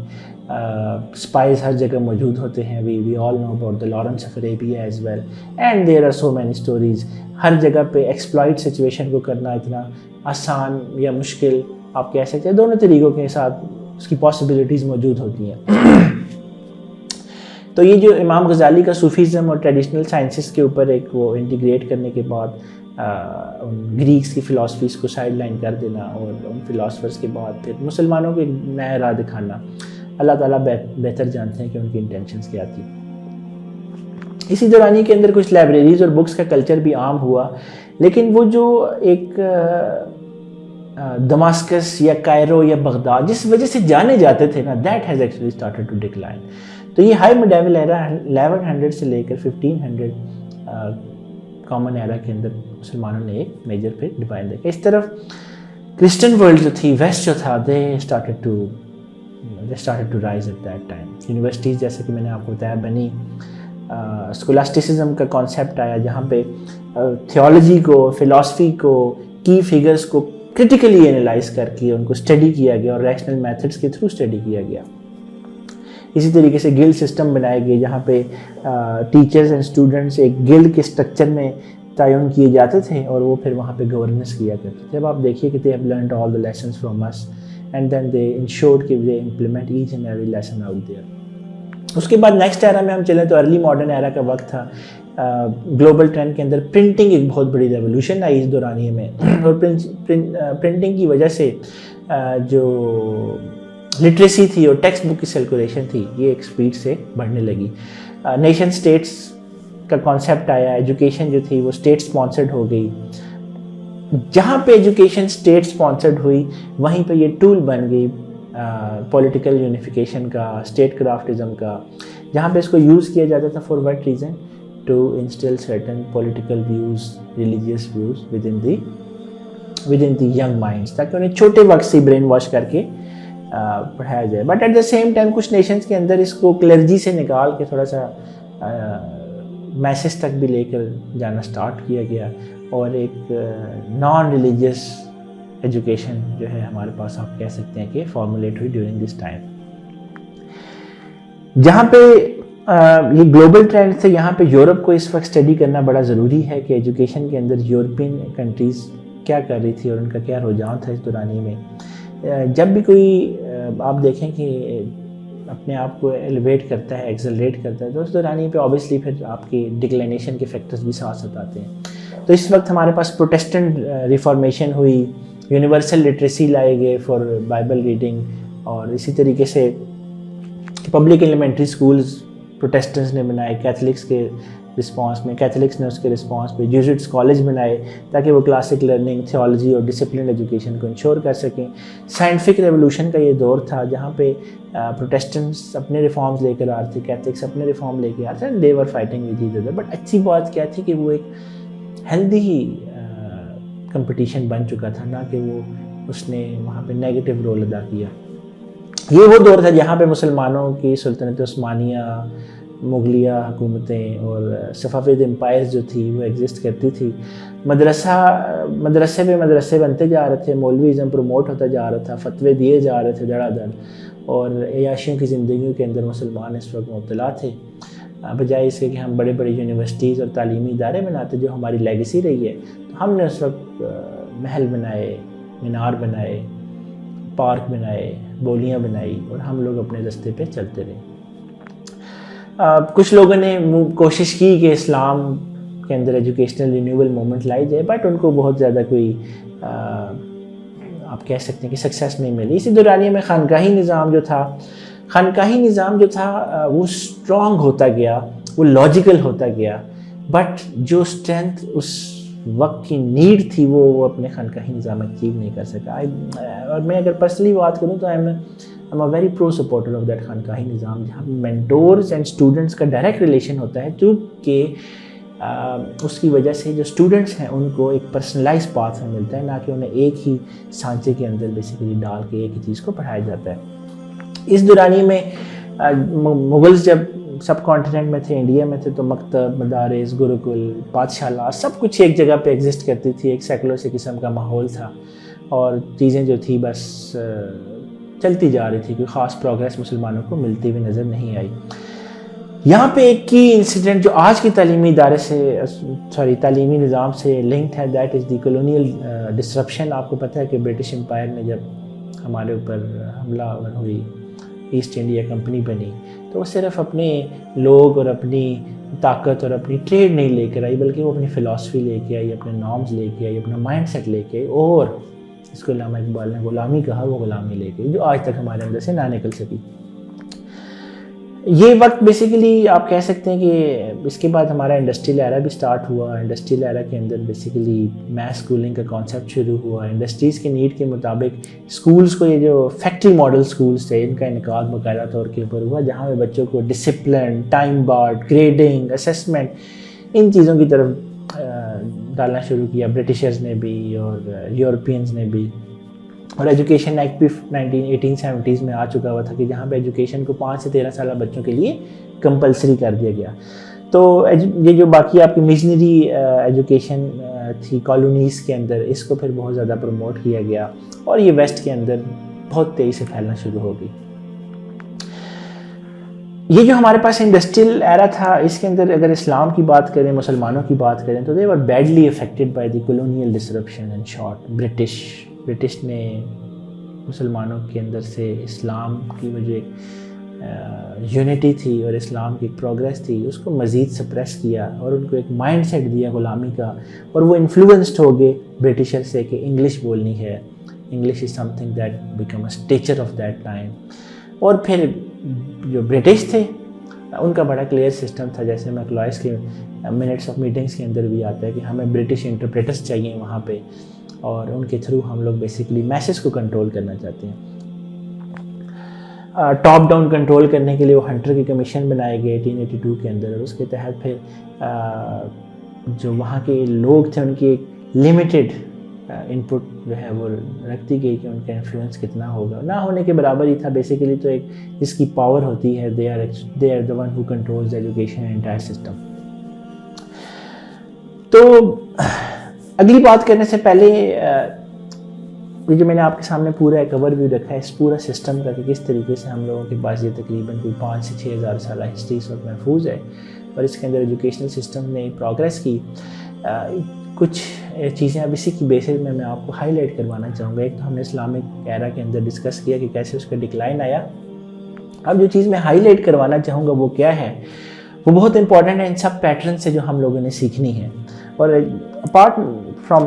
اسپائز ہر جگہ موجود ہوتے ہیں. we all know about the Lawrence of Arabia as well, and there are so many stories. ہر جگہ پہ ایکسپلائٹ سچویشن کو کرنا اتنا آسان یا مشکل آپ کہہ سکتے ہیں، دونوں طریقوں کے ساتھ اس کی پاسبلٹیز موجود ہوتی ہیں. تو یہ جو امام غزالی کا صوفیزم اور ٹریڈیشنل سائنسز کے اوپر ایک وہ انٹیگریٹ کرنے کے بعد ان گریکس کی فلاسفیز کو سائڈ لائن کر دینا اور ان فلاسفرز کے بعد پھر مسلمانوں کو ایک نیا راہ دکھانا، اللہ تعالیٰ بہتر جانتے ہیں کہ ان کی انٹینشنز کیا تھی. اسی دورانی کے اندر کچھ لائبریریز اور بکس کا کلچر بھی عام ہوا، لیکن وہ جو ایک دماسکس یا کائرو یا بغداد جس وجہ سے جانے جاتے تھے نا، that has actually started to decline. تو یہ ہائی میڈیول ایرا 1100 سے لے کر 1500 کامن ایرا کے اندر مسلمانوں نے ایک میجر پہ ڈیفائن دیکھا. اس طرف کرسچن ورلڈ جو تھی، ویسٹ جو تھا، they started to rise at that time. Universities جیسے کہ میں نے آپ کو بتایا بنی، اسکولاسٹسزم کا کانسیپٹ آیا جہاں پہ تھیولوجی کو، فلاسفی کو، کی فگرز کو کرٹیکلی انالائز کر کے ان کو اسٹڈی کیا گیا اور ریشنل میتھڈس کے تھرو اسٹڈی کیا گیا. اسی طریقے سے گلڈ سسٹم بنائے گئے جہاں پہ ٹیچرز اینڈ اسٹوڈنٹس ایک گلڈ کے اسٹرکچر میں تعین کیے جاتے تھے اور وہ پھر وہاں پہ گورننس کیا کرتے تھے. اب آپ دیکھیے کہ they have learned all the lessons from us and then they ensured کہ they implement each and every lesson out there. اس کے بعد نیکسٹ ایرا میں ہم چلیں تو ارلی ماڈرن ایرا کا وقت تھا. گلوبل ٹرینڈ کے اندر پرنٹنگ ایک بہت بڑی ریولیوشن آئی اس دورانیے میں, اور پرنٹنگ کی وجہ سے جو لٹریسی تھی اور ٹیکسٹ بک کی سرکولیشن تھی یہ ایک سپیڈ سے بڑھنے لگی. نیشن اسٹیٹس کا کانسیپٹ آیا, ایجوکیشن جو تھی وہ اسٹیٹ اسپانسرڈ ہو گئی. جہاں پہ ایجوکیشن اسٹیٹ اسپانسرڈ ہوئی وہیں پہ یہ ٹول بن گئی پولیٹیکل یونیفیکیشن کا, اسٹیٹ کرافٹزم کا, جہاں پہ اس کو یوز کیا جاتا تھا for what reason, to instil certain political views, religious views within the young minds, تاکہ انہیں چھوٹے وقت سے برین واش کر کے پڑھایا جائے. But at the same time کچھ نیشنز کے اندر اس کو کلرجی سے نکال کے تھوڑا سا میسز تک بھی لے کر جانا سٹارٹ کیا گیا, اور ایک نان ریلیجیس ایجوکیشن جو ہے ہمارے پاس آپ کہہ سکتے ہیں کہ فارمولیٹ ہوئی ڈیورنگ دس ٹائم. جہاں پہ یہ گلوبل ٹرینڈ تھے, یہاں پہ یورپ کو اس وقت اسٹڈی کرنا بڑا ضروری ہے کہ ایجوکیشن کے اندر یورپین کنٹریز کیا کر رہی تھی اور ان کا کیا رجحان تھا اس دورانی میں. جب بھی کوئی آپ دیکھیں کہ اپنے آپ کو ایلیویٹ کرتا ہے, ایکسلریٹ کرتا ہے, تو اس دورانی پہ آبویسلی پھر آپ کی ڈکلینیشن کے فیکٹرز بھی ساتھ ساتھ آتے ہیں. تو اس وقت ہمارے پاس پروٹیسٹنٹ ریفارمیشن ہوئی, یونیورسل لٹریسی لائے گئے فار بائبل ریڈنگ, اور اسی طریقے سے پبلک ایلیمنٹری اسکولز پروٹیسٹنٹس نے بنائے کیتھلکس کے رسپانس میں, کیتھلکس نے اس کے رسپانس پہ جیزوٹس کالج بنائے تاکہ وہ کلاسک لرننگ, تھیولوجی اور ڈسپلن ایجوکیشن کو انشور کر سکیں. سائنٹیفک ریولوشن کا یہ دور تھا جہاں پہ پروٹیسٹنٹس اپنے ریفارمز لے کر آ رہے تھے, کیتھلکس اپنے ریفارم لے کے آ رہے تھے, they were fighting with each other. But اچھی بات کیا تھی کہ وہ ایک ہیلدی ہی کمپٹیشن بن چکا تھا, نہ کہ وہ اس نے وہاں پہ نیگیٹو رول ادا کیا. یہ وہ دور تھا جہاں پہ مسلمانوں کی سلطنت عثمانیہ, مغلیہ حکومتیں اور صفوید امپائرز جو تھی وہ ایگزسٹ کرتی تھی. مدرسے بنتے جا رہے تھے, مولویزم پروموٹ ہوتا جا رہا تھا, فتوے دیے جا رہے تھے دھڑا دھڑ, اور عیاشیوں کی زندگیوں کے اندر مسلمان اس وقت مبتلا تھے. بجائے اس کے کہ ہم بڑے بڑے یونیورسٹیز اور تعلیمی ادارے بناتے جو ہماری لیگیسی رہی ہے, تو ہم نے اس وقت محل بنائے, مینار بنائے, پارک بنائے, بولیاں بنائی, اور ہم لوگ اپنے راستے پہ چلتے رہے. کچھ لوگوں نے کوشش کی کہ اسلام کے اندر ایجوکیشنل رینیول موومنٹ لائی جائے, بٹ ان کو بہت زیادہ کوئی آپ کہہ سکتے ہیں کہ سکسیس نہیں ملی. اسی دورانیے میں خانقاہی نظام جو تھا وہ اسٹرانگ ہوتا گیا, وہ لاجیکل ہوتا گیا, بٹ جو اسٹرینتھ اس وقت کی نیڈ تھی وہ اپنے خانقاہی نظام اچیو نہیں کر سکا. اور میں اگر پرسنلی بات کروں تو I'm a very pro supporter of that خانقاہی نظام, جہاں مینٹورز اینڈ اسٹوڈنٹس کا ڈائریکٹ ریلیشن ہوتا ہے, کیونکہ اس کی وجہ سے جو اسٹوڈنٹس ہیں ان کو ایک پرسنلائز پاتھ میں ملتا ہے, نہ کہ انہیں ایک ہی سانچے کے اندر بیسیکلی ڈال کے ایک ہی چیز کو پڑھایا جاتا ہے. اس دورانی میں مغلز جب سب کانٹیننٹ میں تھے, انڈیا میں تھے, تو مکتب, مدارس, گروکل, پادشاہت سب کچھ ایک جگہ پہ ایگزسٹ کرتی تھی. ایک سیکولر سے قسم کا ماحول تھا, اور چیزیں جو تھی بس چلتی جا رہی تھی, کوئی خاص پروگریس مسلمانوں کو ملتی ہوئی نظر نہیں آئی. یہاں پہ ایک کی انسیڈنٹ جو آج کی تعلیمی نظام سے لنکڈ ہے, that is the colonial disruption. آپ کو پتہ ہے کہ برٹش امپائر نے جب ہمارے اوپر حملہ آور ہوئی, ایسٹ انڈیا کمپنی بنی, تو وہ صرف اپنے لوگ اور اپنی طاقت اور اپنی ٹریڈ نہیں لے کر آئی, بلکہ وہ اپنی فلاسفی لے کے آئی, اپنے نارمز لے کے آئی, اپنا مائنڈ سیٹ لے کے آئی, اور اس کو علامہ اقبال نے غلامی کہا, وہ غلامی لے کے جو آج تک ہمارے اندر سے نہ نکل سکی. یہ وقت بیسیکلی آپ کہہ سکتے ہیں کہ اس کے بعد ہمارا انڈسٹریل ایرا بھی سٹارٹ ہوا. انڈسٹریل ایرا کے اندر بیسیکلی میس اسکولنگ کا کانسیپٹ شروع ہوا. انڈسٹریز کے نیڈ کے مطابق اسکولز کو, یہ جو فیکٹری ماڈل اسکولز تھے, ان کا انعقاد باقاعدہ طور کے اوپر ہوا, جہاں پہ بچوں کو discipline, time bound, grading, assessment, ان چیزوں کی طرف ڈالنا شروع کیا, برٹشرز نے بھی اور یورپینز نے بھی. اور ایجوکیشن ایکٹ بھی 1870s میں آ چکا ہوا تھا کہ جہاں پہ ایجوکیشن کو 5 سے 13 سالہ بچوں کے لیے کمپلسری کر دیا گیا. تو یہ جو باقی آپ کی مشنری ایجوکیشن تھی کالونیز کے اندر, اس کو پھر بہت زیادہ پروموٹ کیا گیا, اور یہ ویسٹ کے اندر بہت تیزی سے پھیلنا شروع ہو گئی. یہ جو ہمارے پاس انڈسٹریل ایرا تھا, اس کے اندر اگر اسلام کی بات کریں, مسلمانوں کی بات کریں, تو they were badly affected by the colonial disruption. In short, British نے مسلمانوں کے اندر سے اسلام کی وجہ یونٹی تھی اور اسلام کی پروگریس تھی، اس کو مزید سپریس کیا اور ان کو ایک مائنڈ سیٹ دیا غلامی کا، اور وہ انفلوئنسڈ ہو گئے برٹشر سے کہ انگلش بولنی ہے، English is some thing that become a Stitcher of that time. اور پھر جو برٹش تھے ان کا بڑا کلیئر سسٹم تھا، جیسے میکلوئس کے منٹس آف میٹنگس کے اندر بھی آتا ہے کہ ہمیں برٹش انٹرپریٹرس چاہیے وہاں پہ، اور ان کے تھرو ہم لوگ بیسیکلی میسج کو کنٹرول کرنا چاہتے ہیں. ٹاپ ڈاؤن کنٹرول کرنے کے لیے وہ ہنٹر کی کمیشن بنائے گئے 1882 کے اندر، اور اس کے تحت پھر جو وہاں کے لوگ تھے ان کی ایک لمیٹڈ انپٹ جو ہے وہ رکھتی گئی کہ ان کا انفلوئنس کتنا ہوگا، نہ ہونے کے برابر ہی تھا بیسیکلی. تو ایک جس کی پاور ہوتی ہے they are the one who controls education entire system. تو اگلی بات کرنے سے پہلے یہ جو میں نے آپ کے سامنے پورا ایک اوور ویو رکھا ہے اس پورا سسٹم کا کہ کس طریقے سے ہم لوگوں کے پاس یہ تقریباً کوئی 5 سے 6 ہزار سالہ ہسٹری اس وقت محفوظ ہے، اور اس کے اندر ایجوکیشنل سسٹم نے پروگریس کی. کچھ چیزیں اب اسی کی بیسس میں آپ کو ہائی لائٹ کروانا چاہوں گا. ایک تو ہم نے اسلامک ایرا کے اندر ڈسکس کیا کہ کیسے اس کا ڈکلائن آیا. اب جو چیز میں ہائی لائٹ کروانا چاہوں گا وہ کیا ہے، وہ بہت امپورٹنٹ ہے ان سب پیٹرن سے جو ہم لوگوں نے سیکھنی ہے. اور apart from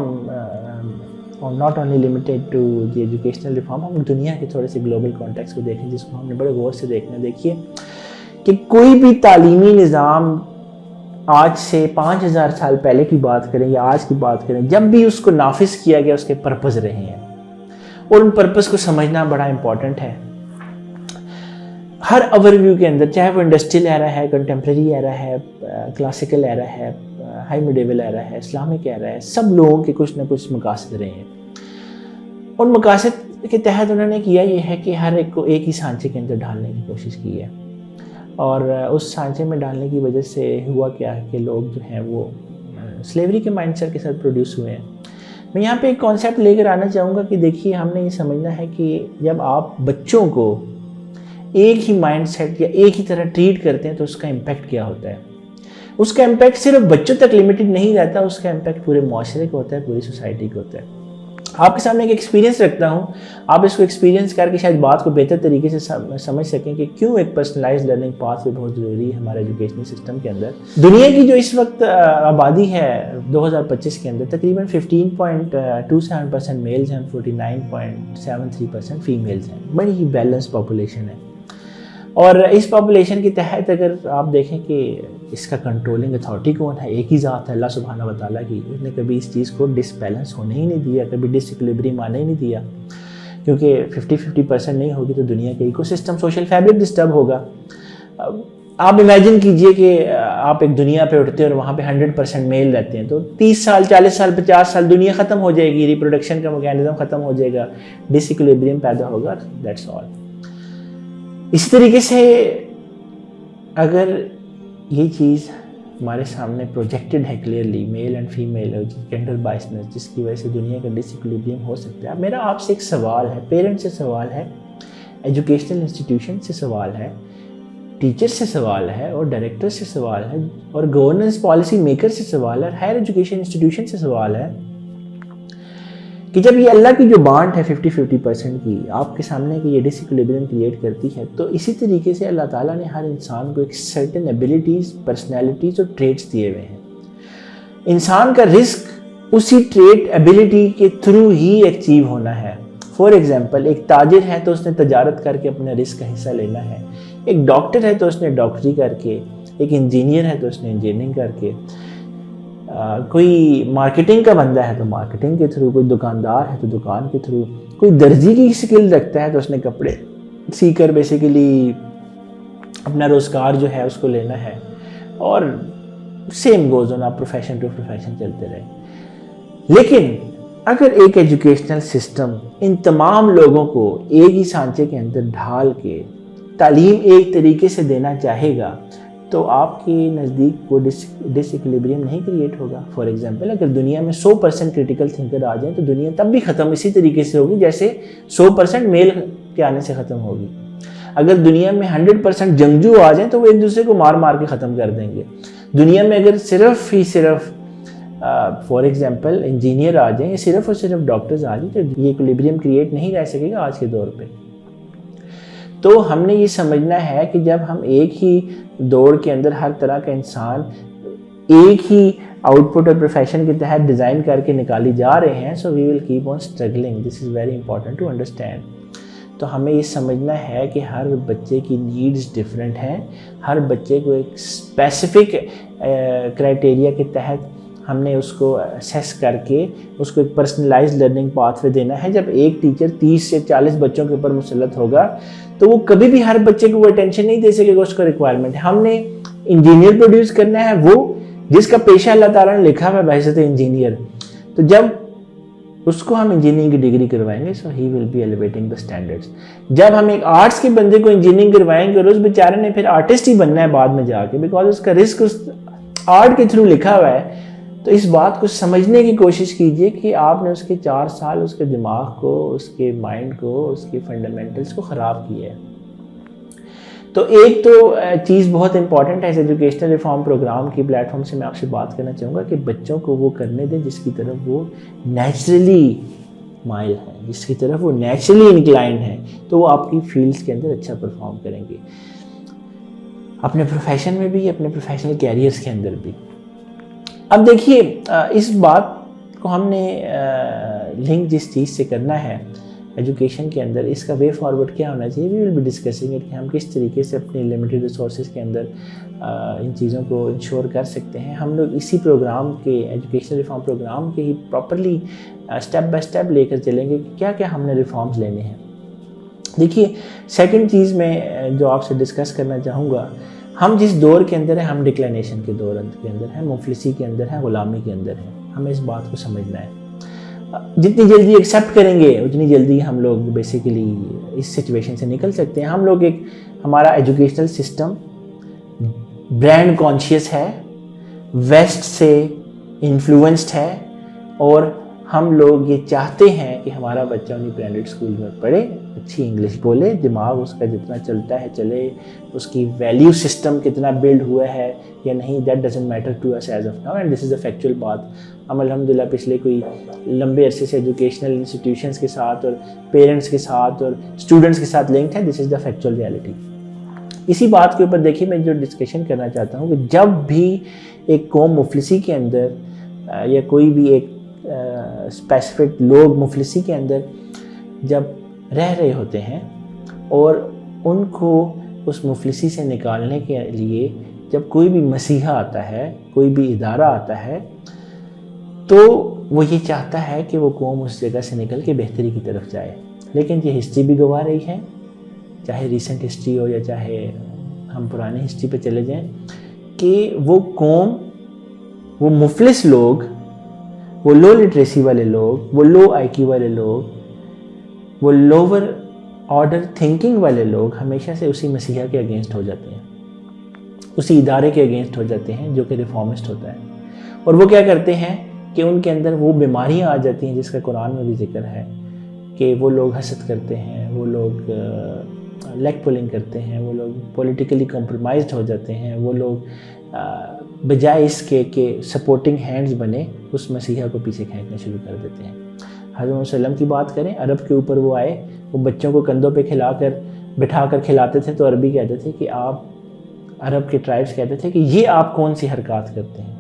not only limited to the educational reform, ہم دنیا کے تھوڑے سے گلوبل کانٹیکس کو دیکھیں جس کو ہم نے بڑے غور سے دیکھنا. دیکھیے کہ کوئی بھی تعلیمی نظام آج سے 5000 سال پہلے کی بات کریں یا آج کی بات کریں، جب بھی اس کو نافذ کیا گیا اس کے پرپز رہے ہیں، اور ان پرپز کو سمجھنا بڑا امپورٹنٹ ہے. ہر اوور ویو کے اندر، چاہے وہ انڈسٹریل ایرا ہے، کنٹمپریری ایرا ہے، کلاسیکل ایرا ہے، ہائی میڈیول ایرا ہے، اسلامک ایرا ہے، سب لوگوں کے کچھ نہ کچھ مقاصد رہے ہیں. ان مقاصد کے تحت انہوں نے کیا یہ ہے کہ ہر ایک کو ایک ہی سانچے کے اندر ڈالنے کی کوشش کی ہے، اور اس سانچے میں ڈالنے کی وجہ سے ہوا کیا کہ لوگ جو ہیں وہ سلیوری کے مائنڈ سیٹ کے ساتھ پروڈیوس ہوئے ہیں. میں یہاں پہ ایک کانسیپٹ لے کر آنا چاہوں گا کہ دیکھیے ہم نے یہ سمجھنا ہے کہ جب آپ بچوں کو ایک ہی مائنڈ سیٹ یا ایک ہی طرح ٹریٹ کرتے ہیں تو اس کا امپیکٹ کیا ہوتا ہے. اس کا امپیکٹ صرف بچوں تک لمیٹڈ نہیں رہتا، اس کا امپیکٹ پورے معاشرے کو ہوتا ہے، پوری سوسائٹی کو ہوتا ہے. آپ کے سامنے ایک ایکسپیرینس رکھتا ہوں، آپ اس کو ایکسپیرینس کر کے شاید بات کو بہتر طریقے سے سمجھ سکیں کہ کیوں ایک پرسنلائز لرننگ پاتھ بھی بہت ضروری ہے ہمارے ایجوکیشنل سسٹم کے اندر. دنیا کی جو اس وقت آبادی ہے 2025 کے اندر تقریباً 15.27% میلز ہیں، 49.73% فیمیلز ہیں. بڑی ہی بیلنس پاپولیشن ہے. اور اس پاپولیشن کے تحت اگر آپ دیکھیں کہ اس کا کنٹرولنگ اتھارٹی کون ہے، ایک ہی ذات ہے، اللہ سبحانہ و تعالیٰ کی. اس نے کبھی اس چیز کو ڈس بیلنس ہونے ہی نہیں دیا، کبھی ڈس ایکولیبریم آنے ہی نہیں دیا، کیونکہ 50% نہیں ہوگی تو دنیا کا ecosystem, social fabric disturb ہوگا. آپ امیجن کیجئے کہ آپ ایک دنیا پہ اٹھتے ہیں اور وہاں پہ 100% میل رہتے ہیں تو 30 سال 40 سال 50 سال دنیا ختم ہو جائے گی، ریپروڈکشن کا میکینزم ختم ہو جائے گا، ڈس ایکولیبریم پیدا ہوگا. That's all. اسی طریقے سے اگر یہ چیز ہمارے سامنے پروجیکٹڈ ہے clearly, male and female gender biases, جس کی وجہ سے دنیا کا ڈس ایکولیبریم ہو سکتا ہے. اب میرا آپ سے ایک سوال ہے، پیرنٹ سے سوال ہے، ایجوکیشنل انسٹیٹیوشن سے سوال ہے، ٹیچر سے سوال ہے، اور ڈائریکٹر سے سوال ہے، اور گورننس پالیسی میکر سے سوال ہے، ہائر ایجوکیشن انسٹیٹیوشن سے سوال ہے کہ جب یہ اللہ کی جو بانٹ ہے 50-50% کی آپ کے سامنے کہ یہ ڈس ایکولیبریم کریٹ کرتی ہے، تو اسی طریقے سے اللہ تعالیٰ نے ہر انسان کو ایک سرٹن ایبیلٹیز، پرسنالٹیز اور ٹریٹس دیے ہوئے ہیں. انسان کا رزق اسی ٹریٹ ایبیلٹی کے تھرو ہی ایچیو ہونا ہے. فار ایگزامپل ایک تاجر ہے تو اس نے تجارت کر کے اپنے رزق کا حصہ لینا ہے، ایک ڈاکٹر ہے تو اس نے ڈاکٹری کر کے، ایک انجینئر ہے تو اس نے انجینئرنگ کر کے، کوئی مارکیٹنگ کا بندہ ہے تو مارکیٹنگ کے تھرو، کوئی دکاندار ہے تو دکان کے تھرو، کوئی درزی کی سکل رکھتا ہے تو اس نے کپڑے سی کر بیسیکلی اپنا روزگار جو ہے اس کو لینا ہے. اور سیم گوز آن، آپ پروفیشن ٹو پروفیشن چلتے رہے. لیکن اگر ایک ایجوکیشنل سسٹم ان تمام لوگوں کو ایک ہی سانچے کے اندر ڈھال کے تعلیم ایک طریقے سے دینا چاہے گا تو آپ کے نزدیک وہ ڈس ایکولیبریم نہیں کریٹ ہوگا. فار ایگزامپل اگر دنیا میں 100% کرٹیکل تھنکر آ جائیں تو دنیا تب بھی ختم اسی طریقے سے ہوگی جیسے 100% میل کے آنے سے ختم ہوگی. اگر دنیا میں 100% جنگجو آ جائیں تو وہ ایک دوسرے کو مار مار کے ختم کر دیں گے. دنیا میں اگر صرف فار ایگزامپل انجینئر آ جائیں یا صرف اور صرف ڈاکٹرز آ جائیں تو یہ ایکولیبریم کریٹ نہیں رہ سکے گا آج کے دور پہ. تو ہم نے یہ سمجھنا ہے کہ جب ہم ایک ہی دوڑ کے اندر ہر طرح کا انسان ایک ہی آؤٹ پٹ اور پروفیشن کے تحت ڈیزائن کر کے نکالی جا رہے ہیں, so we will keep on struggling. This is very important to understand. تو ہمیں یہ سمجھنا ہے کہ ہر بچے کی نیڈز ڈفرینٹ ہیں, ہر بچے کو ایک اسپیسیفک کرائٹیریا کے تحت ہم نے اس کو اسیس کر کے اس کو ایک پرسنلائز لرننگ پاتھ وے دینا ہے. جب ایک ٹیچر 30 سے 40 بچوں کے اوپر مسلط ہوگا تو وہ کبھی بھی ہر بچے کو وہ اٹینشن نہیں دے سکے گا اس کو ریکوائرمنٹ ہے. ہم نے انجینئر پروڈیوس کرنا ہے, وہ جس کا پیشہ اللہ تعالیٰ نے لکھا ہوا ہے بحیثیت انجینئر, تو جب اس کو ہم انجینئرنگ کی ڈگری کروائیں گے so he will be elevating the standards. جب ہم ایک آرٹس کے بندے کو انجینئرنگ کروائیں گے اور اس بیچارے نے پھر آرٹسٹ ہی بننا ہے بعد میں جا کے, بیکاز اس کا رسک اس آرٹ کے تھرو لکھا ہوا ہے, تو اس بات کو سمجھنے کی کوشش کیجئے کہ آپ نے اس کے 4 سال اس کے دماغ کو, اس کے مائنڈ کو, اس کے فنڈامنٹلس کو خراب کیا ہے. تو ایک تو چیز بہت امپورٹنٹ ہے اس ایجوکیشنل ریفارم پروگرام کی پلیٹ فارم سے میں آپ سے بات کرنا چاہوں گا کہ بچوں کو وہ کرنے دیں جس کی طرف وہ نیچرلی مائل ہیں, جس کی طرف وہ نیچرلی انکلائنڈ ہیں, تو وہ آپ کی فیلڈس کے اندر اچھا پرفارم کریں گے, اپنے پروفیشن میں بھی, اپنے پروفیشنل کیریئرز کے اندر بھی. اب دیکھیے اس بات کو ہم نے لنک جس چیز سے کرنا ہے ایجوکیشن کے اندر, اس کا وے فارورڈ کیا ہونا چاہیے, وی ول بی ڈسکسنگ اٹ کہ ہم کس طریقے سے اپنے لمیٹڈ ریسورسز کے اندر ان چیزوں کو انشور کر سکتے ہیں. ہم لوگ اسی پروگرام کے ایجوکیشنل ریفارم پروگرام کے ہی پراپرلی اسٹیپ بائی اسٹیپ لے کر چلیں گے کہ کیا کیا ہم نے ریفارمز لینے ہیں. دیکھیے سیکنڈ چیز میں جو آپ سے ڈسکس کرنا چاہوں گا, ہم جس دور کے اندر ہیں, ہم ڈکلینیشن کے دور کے اندر ہیں, مفلسی کے اندر ہیں, غلامی کے اندر ہیں. ہمیں اس بات کو سمجھنا ہے. جتنی جلدی ایکسیپٹ کریں گے اتنی جلدی ہم لوگ بیسیکلی اس سچویشن سے نکل سکتے ہیں. ہم لوگ ہمارا ایجوکیشنل سسٹم برانڈ کانشیس ہے, ویسٹ سے انفلوئنسڈ ہے, اور ہم لوگ یہ چاہتے ہیں کہ ہمارا بچہ انہیں برانڈڈ اسکول میں پڑھے, اچھی انگلش بولے, دماغ اس کا جتنا چلتا ہے چلے, اس کی ویلیو سسٹم کتنا بلڈ ہوا ہے یا نہیں, that doesn't matter to us as of now, and this is a factual بات. ہم الحمدللہ پچھلے کوئی لمبے عرصے سے ایجوکیشنل انسٹیٹیوشنس کے ساتھ اور پیرنٹس کے ساتھ اور اسٹوڈنٹس کے ساتھ لنکڈ ہے. دس از دا فیکچوئل ریئلٹی. اسی بات کے اوپر دیکھیے میں جو ڈسکشن کرنا چاہتا ہوں کہ جب بھی ایک قوم مفلسی کے اندر یا کوئی بھی ایک اسپیسیفک لوگ مفلسی کے اندر جب رہ رہے ہوتے ہیں اور ان کو اس مفلسی سے نکالنے کے لیے جب کوئی بھی مسیحا آتا ہے, کوئی بھی ادارہ آتا ہے, تو وہ یہ چاہتا ہے کہ وہ قوم اس جگہ سے نکل کے بہتری کی طرف جائے. لیکن یہ ہسٹری بھی گواہ رہی ہے, چاہے ریسنٹ ہسٹری ہو یا چاہے ہم پرانی ہسٹری پہ چلے جائیں, کہ وہ قوم, وہ مفلس لوگ, وہ لو لٹریسی والے لوگ, وہ لو آئی کیو والے لوگ, وہ لوور آرڈر تھنکنگ والے لوگ ہمیشہ سے اسی مسیحا کے اگینسٹ ہو جاتے ہیں, اسی ادارے کے اگینسٹ ہو جاتے ہیں جو کہ ریفارمسٹ ہوتا ہے. اور وہ کیا کرتے ہیں کہ ان کے اندر وہ بیماریاں آ جاتی ہیں جس کا قرآن میں بھی ذکر ہے کہ وہ لوگ حسد کرتے ہیں, وہ لوگ لیگ پولنگ کرتے ہیں, وہ لوگ پولیٹیکلی کمپرومائزڈ ہو جاتے ہیں, وہ لوگ بجائے اس کے کہ سپورٹنگ ہینڈز بنے اس مسیحا کو پیچھے کھینچنا شروع کر دیتے ہیں. حضرت وسلم کی بات کریں, عرب کے اوپر وہ آئے, وہ بچوں کو کندھوں پہ بٹھا کر کھلاتے تھے, تو عربی کہتے تھے کہ آپ, عرب کے ٹرائبس کہتے تھے کہ یہ آپ کون سی حرکات کرتے ہیں,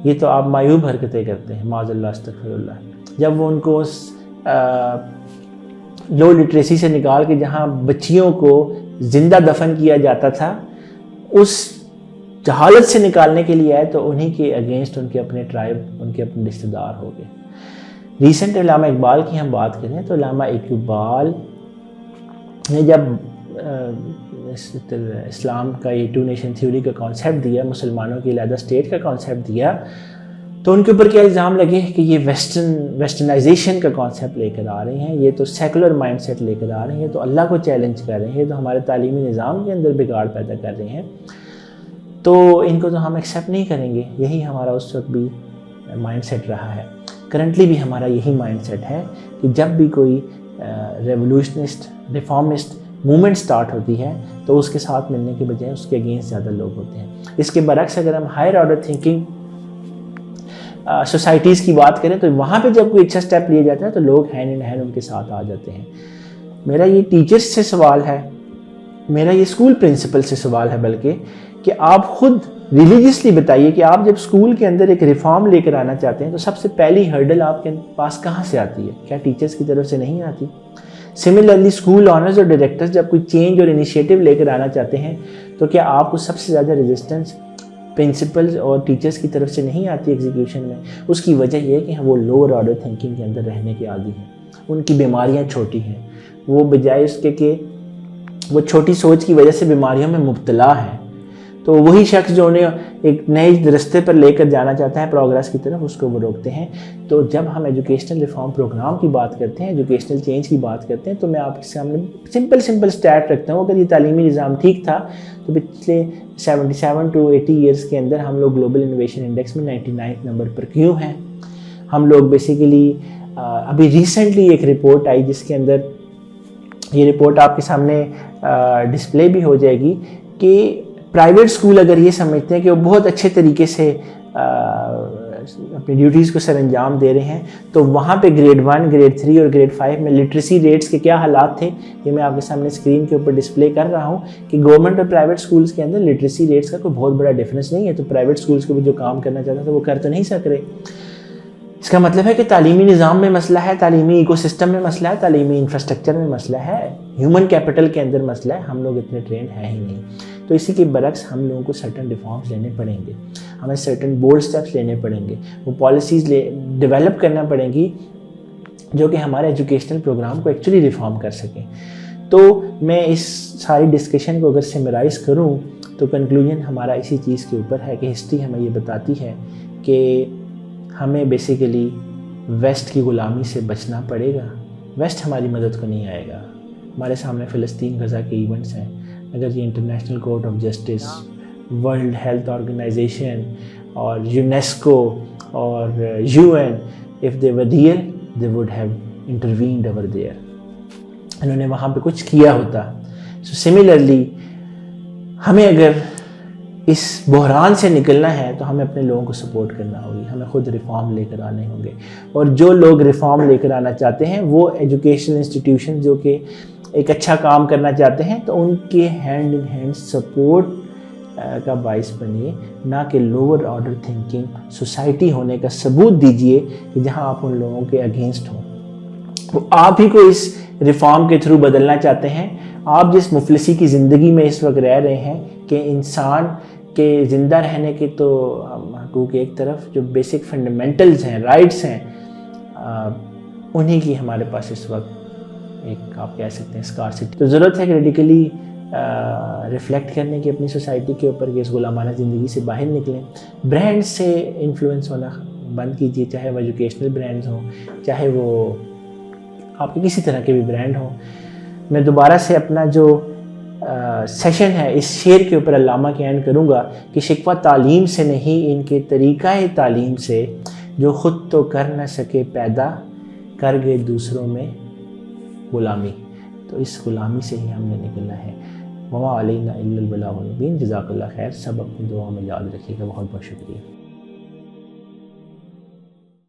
یہ تو آپ معیوب حرکتیں کرتے ہیں, معاذ اللہ استغفر اللہ. جب وہ ان کو اس لو لٹریسی سے نکال کے جہاں بچیوں کو زندہ دفن کیا جاتا تھا اس جہالت سے نکالنے کے لیے آئے, تو انہی کے اگینسٹ ان کے اپنے ٹرائب, ان کے اپنے رشتہ دار ہو گئے. ریسنٹ علامہ اقبال کی ہم بات کریں تو علامہ اقبال نے جب اسلام کا یہ 2 نیشن تھیوری کا کانسیپٹ دیا, مسلمانوں کی علیحدہ اسٹیٹ کا کانسیپٹ دیا, تو ان کے اوپر کیا الزام لگے کہ یہ ویسٹرنائزیشن کا کانسیپٹ لے کر آ رہے ہیں, یہ تو سیکولر مائنڈ سیٹ لے کر آ رہے ہیں, تو اللہ کو چیلنج کر رہے ہیں, تو ہمارے تعلیمی نظام کے اندر بگاڑ پیدا کر رہے ہیں, تو ان کو تو ہم ایکسیپٹ نہیں کریں گے. یہی ہمارا اس وقت بھی مائنڈ سیٹ رہا ہے, کرنٹلی بھی ہمارا یہی مائنڈ سیٹ ہے کہ جب بھی کوئی ریولوشنسٹ, ریفارمسٹ موومنٹ سٹارٹ ہوتی ہے تو اس کے ساتھ ملنے کے بجائے اس کے اگینسٹ زیادہ لوگ ہوتے ہیں. اس کے برعکس اگر ہم ہائر آرڈر تھنکنگ سوسائٹیز کی بات کریں تو وہاں پہ جب کوئی اچھا سٹیپ لیا جاتا ہے تو لوگ ہینڈ ان ہینڈ ان کے ساتھ آ جاتے ہیں. میرا یہ ٹیچرز سے سوال ہے میرا یہ اسکول پرنسپل سے سوال ہے بلکہ کہ آپ خود ریلیجیسلی بتائیے کہ آپ جب اسکول کے اندر ایک ریفارم لے کر آنا چاہتے ہیں تو سب سے پہلی ہرڈل آپ کے پاس کہاں سے آتی ہے؟ کیا ٹیچرز کی طرف سے نہیں آتی؟ سملرلی اسکول آنرز اور ڈائریکٹرز جب کوئی چینج اور انیشیٹو لے کر آنا چاہتے ہیں تو کیا آپ کو سب سے زیادہ ریزسٹنس پرنسپلز اور ٹیچرز کی طرف سے نہیں آتی ایگزیکیوشن میں؟ اس کی وجہ یہ ہے کہ وہ لوور آرڈر تھنکنگ کے اندر رہنے کے عادی ہیں، ان کی بیماریاں چھوٹی ہیں، وہ بجائے اس کے کہ وہ چھوٹی سوچ کی وجہ سے بیماریوں میں مبتلا ہیں، تو وہی شخص جو انہیں ایک نئے رستے پر لے کر جانا چاہتا ہے پروگرس کی طرف، اس کو وہ روکتے ہیں۔ تو جب ہم ایجوکیشنل ریفارم پروگرام کی بات کرتے ہیں، ایجوکیشنل چینج کی بات کرتے ہیں، تو میں آپ کے سامنے سمپل اسٹیٹ رکھتا ہوں۔ اگر یہ تعلیمی نظام ٹھیک تھا تو پچھلے 77 to 80 ایئرس کے اندر ہم لوگ گلوبل انوویشن انڈیکس میں 99 نمبر پر کیوں ہیں؟ ہم لوگ بیسیکلی ابھی ریسنٹلی ایک رپورٹ آئی جس کے اندر یہ رپورٹ آپ کے سامنے ڈسپلے بھی ہو جائے گی کہ پرائیویٹ اسکول اگر یہ سمجھتے ہیں کہ وہ بہت اچھے طریقے سے اپنی ڈیوٹیز کو سر انجام دے رہے ہیں، تو وہاں پہ گریڈ 1، گریڈ 3 اور گریڈ 5 میں لٹریسی ریٹس کے کیا حالات تھے، یہ میں آپ کے سامنے اسکرین کے اوپر ڈسپلے کر رہا ہوں کہ گورنمنٹ اور پرائیویٹ اسکولس کے اندر لٹریسی ریٹس کا کوئی بہت بڑا ڈفرینس نہیں ہے۔ تو پرائیویٹ اسکولس کو بھی جو کام کرنا چاہتا تھا وہ کر تو نہیں سک رہے۔ اس کا مطلب ہے کہ تعلیمی نظام میں مسئلہ ہے، تعلیمی ایکو سسٹم میں مسئلہ ہے، تعلیمی انفراسٹرکچر میں مسئلہ ہے، ہیومن کیپٹل کے اندر مسئلہ ہے، ہم لوگ اتنے ٹرین ہیں ہی نہیں۔ تو اسی کے برعکس ہم لوگوں کو سرٹن ریفارمز لینے پڑیں گے، ہمیں سرٹن بولڈ سٹیپس لینے پڑیں گے، وہ پالیسیز ڈیولپ کرنا پڑیں گی جو کہ ہمارے ایجوکیشنل پروگرام کو ایکچولی ریفارم کر سکیں۔ تو میں اس ساری ڈسکشن کو اگر سمرائز کروں تو کنکلوژن ہمارا اسی چیز کے اوپر ہے کہ ہسٹری ہمیں یہ بتاتی ہے کہ ہمیں بیسیکلی ویسٹ کی غلامی سے بچنا پڑے گا۔ ویسٹ ہماری مدد کو نہیں آئے گا۔ ہمارے سامنے فلسطین غزہ کے ایونٹس ہیں، اگر یہ International Court of Justice, World Health Organization اور یونیسکو اور UN if they were real they would have intervened over there، انہوں نے وہاں پہ کچھ کیا ہوتا۔ سو سملرلی ہمیں اگر اس بحران سے نکلنا ہے تو ہمیں اپنے لوگوں کو سپورٹ کرنا ہوگی، ہمیں خود ریفارم لے کر آنے ہوں گے، اور جو لوگ ریفارم لے کر آنا چاہتے ہیں وہ ایجوکیشنل انسٹیٹیوشن جو کہ ایک اچھا کام کرنا چاہتے ہیں تو ان کے ہینڈ ان ہینڈ سپورٹ کا باعث بنیے، نہ کہ لوور آرڈر تھنکنگ سوسائٹی ہونے کا ثبوت دیجیے کہ جہاں آپ ان لوگوں کے اگینسٹ ہوں۔ وہ آپ ہی کو اس ریفارم کے تھرو بدلنا چاہتے ہیں۔ آپ جس مفلسی کی زندگی میں اس وقت رہ رہے ہیں کہ انسان کے زندہ رہنے کے تو حقوق ایک طرف، جو بیسک فنڈامنٹلز ہیں، رائٹس ہیں، انہی کی ہمارے پاس اس وقت ایک آپ کہہ سکتے ہیں اسکارسٹی۔ تو ضرورت ہے کہ ریڈیکلی ریفلیکٹ کرنے کی اپنی سوسائٹی کے اوپر کہ اس غلامانہ زندگی سے باہر نکلیں۔ برانڈ سے انفلوئنس ہونا بند کیجیے، چاہے وہ ایجوکیشنل برانڈز ہوں، چاہے وہ آپ کے کسی طرح کے بھی برانڈ ہوں۔ میں دوبارہ سے اپنا جو سیشن ہے اس شعر کے اوپر علامہ کے اینڈ کروں گا کہ شکوہ تعلیم سے نہیں، ان کے طریقہ تعلیم سے، جو خود تو کر نہ سکے پیدا، کر گئے دوسروں میں غلامی۔ تو اس غلامی سے ہی ہم نے نکلنا ہے۔ وما علینا الا البلاغ المبین۔ جزاک اللہ خیر، سب اپنی دعاؤں میں یاد رکھیے گا۔ بہت بہت شکریہ۔